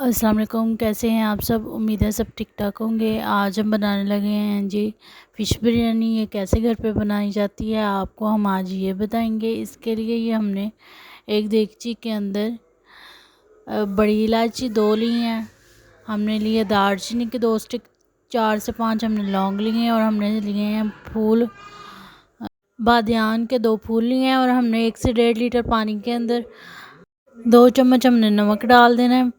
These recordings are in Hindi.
अस्सलाम वालेकुम, कैसे हैं आप सब। उम्मीद है सब ठीक ठाक होंगे। आज हम बनाने लगे हैं जी फ़िश बिरयानी। ये कैसे घर पे बनाई जाती है आपको हम आज ये बताएंगे। इसके लिए ये हमने एक देगची के अंदर बड़ी इलायची 2 ली हैं, हमने लिए दालचीनी के 2 स्टिक, 4 से 5 हमने लौंग लिए हैं और हमने लिए हैं फूल बादियान के 2 फूल लिए हैं और हमने 1 से 1.5 लीटर पानी के अंदर 2 चम्मच हमने नमक डाल देना है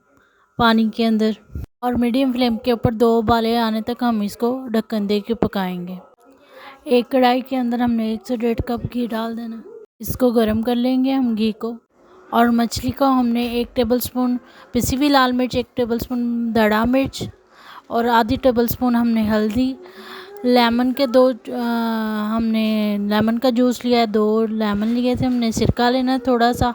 पानी के अंदर और मीडियम फ्लेम के ऊपर 2 उबाले आने तक हम इसको ढक्कन दे के पकाएंगे। एक कढ़ाई के अंदर हमने 1 से 1.5 कप घी डाल देना। इसको गर्म कर लेंगे हम घी को। और मछली को हमने 1 टेबलस्पून पिसी हुई लाल मिर्च, 1 टेबलस्पून दड़ा मिर्च और आधी टेबलस्पून हमने हल्दी, लेमन के 2 हमने लेमन का जूस लिया है, 2 लेमन लिए थे हमने, सिरका लेना है थोड़ा सा,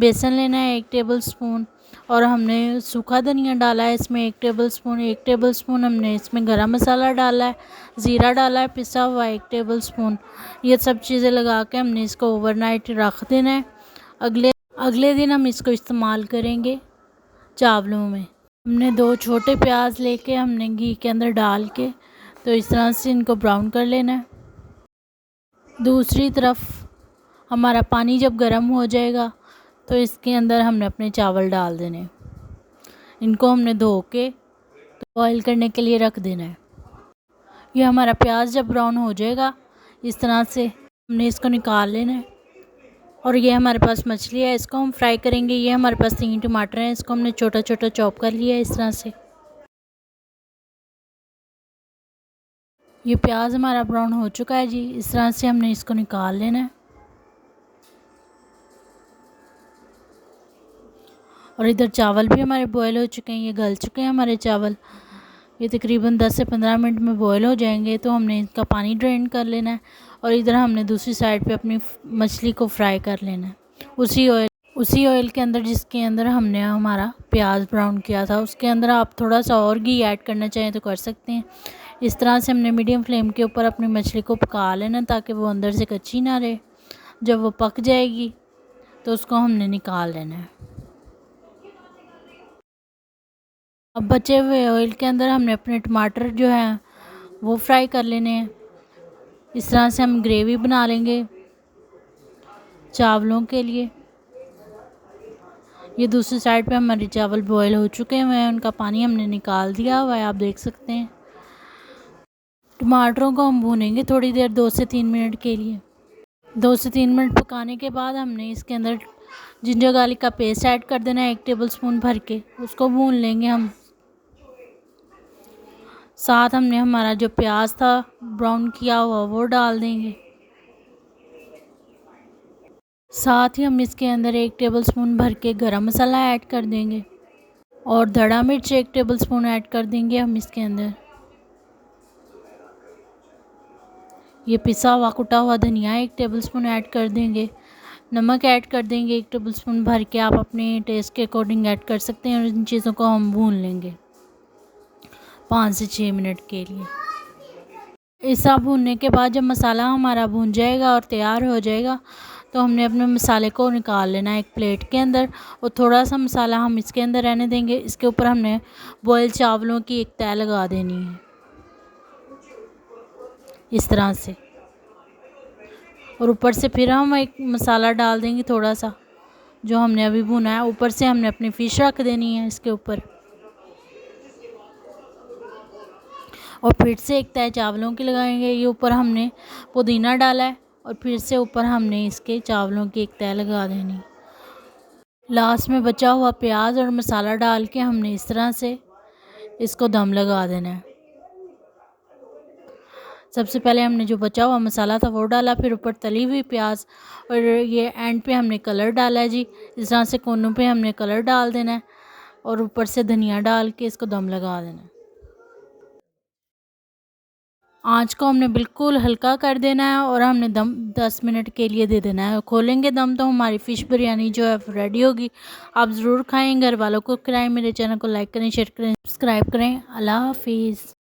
बेसन लेना है 1 टेबलस्पून और हमने सूखा धनिया डाला है इसमें 1 टेबलस्पून। 1 टेबलस्पून हमने इसमें गरम मसाला डाला है, ज़ीरा डाला है पिसा हुआ 1 टेबलस्पून। ये सब चीज़ें लगा के हमने इसको ओवरनाइट रख देना है। अगले दिन हम इसको इस्तेमाल करेंगे चावलों में। हमने 2 छोटे प्याज लेके हमने घी के अंदर डाल के तो इस तरह से इनको ब्राउन कर लेना है। दूसरी तरफ हमारा पानी जब गर्म हो जाएगा तो इसके अंदर हमने अपने चावल डाल देने। इनको हमने धो के बॉईल करने के लिए रख देना है। ये हमारा प्याज जब ब्राउन हो जाएगा इस तरह से हमने इसको निकाल लेना है। और ये हमारे पास मछली है, इसको हम फ्राई करेंगे। ये हमारे पास 3 टमाटर हैं, इसको हमने छोटा छोटा चॉप कर लिया है इस तरह से। ये प्याज हमारा ब्राउन हो चुका है जी, इस तरह से हमने इसको निकाल लेना है। और इधर चावल भी हमारे बॉयल हो चुके हैं, ये गल चुके हैं हमारे चावल। ये तकरीबन 10 से 15 मिनट में बॉयल हो जाएंगे तो हमने इसका पानी ड्रेन कर लेना है। और इधर हमने दूसरी साइड पे अपनी मछली को फ्राई कर लेना है उसी ऑयल के अंदर जिसके अंदर हमने हमारा प्याज ब्राउन किया था। उसके अंदर आप थोड़ा सा और घी ऐड करना चाहें तो कर सकते हैं। इस तरह से हमने मीडियम फ्लेम के ऊपर अपनी मछली को पका लेना ताकि वो अंदर से कच्ची ना रहे। जब वो पक जाएगी तो उसको हमने निकाल लेना है। अब बचे हुए ऑयल के अंदर हमने अपने टमाटर जो है वो फ्राई कर लेने हैं। इस तरह से हम ग्रेवी बना लेंगे चावलों के लिए। ये दूसरी साइड पे हमारे चावल बॉयल हो चुके हैं, उनका पानी हमने निकाल दिया हुआ है, आप देख सकते हैं। टमाटरों को हम भूनेंगे थोड़ी देर, 2 से 3 मिनट के लिए। 2 से 3 मिनट पकाने के बाद हमने इसके अंदर जिंजर गार्लिक का पेस्ट ऐड कर देना है 1 टेबलस्पून भर के, उसको भून लेंगे हम। साथ हमने हमारा जो प्याज था ब्राउन किया हुआ वो डाल देंगे। साथ ही हम इसके अंदर 1 टेबलस्पून भर के गरम मसाला ऐड कर देंगे और धड़ा मिर्च 1 टेबलस्पून ऐड कर देंगे हम इसके अंदर। ये पिसा हुआ कुटा हुआ धनिया 1 टेबलस्पून ऐड कर देंगे। नमक ऐड कर देंगे 1 टेबलस्पून भर के, आप अपने टेस्ट के अकॉर्डिंग ऐड कर सकते हैं। और इन चीज़ों को हम भून लेंगे 5 से 6 मिनट के लिए। ऐसा भूनने के बाद जब मसाला हमारा भून जाएगा और तैयार हो जाएगा तो हमने अपने मसाले को निकाल लेना है एक प्लेट के अंदर। और थोड़ा सा मसाला हम इसके अंदर रहने देंगे। इसके ऊपर हमने बॉयल चावलों की एक तह लगा देनी है इस तरह से। और ऊपर से फिर हम एक मसाला डाल देंगे थोड़ा सा जो हमने अभी भुना है। ऊपर से हमने अपनी फ़िश रख देनी है इसके ऊपर और फिर से एक तह चावलों की लगाएंगे। ये ऊपर हमने पुदीना डाला है और फिर से ऊपर हमने इसके चावलों की एक तह लगा देनी। लास्ट में बचा हुआ प्याज और मसाला डाल के हमने इस तरह से इसको दम लगा देना है। सबसे पहले हमने जो बचा हुआ मसाला था वो डाला, फिर ऊपर तली हुई प्याज और ये एंड पे हमने कलर डाला है जी। इस तरह से कोनों पे हमने कलर डाल देना है और ऊपर से धनिया डाल के इसको दम लगा देना है। आँच को हमने बिल्कुल हल्का कर देना है और हमने दम 10 मिनट के लिए दे देना है। खोलेंगे दम तो हमारी फ़िश बिरयानी जो है रेडी होगी। आप ज़रूर खाएं, घर वालों को खिलाएं। मेरे चैनल को लाइक करें, शेयर करें, सब्सक्राइब करें। अल्लाह हाफिज़।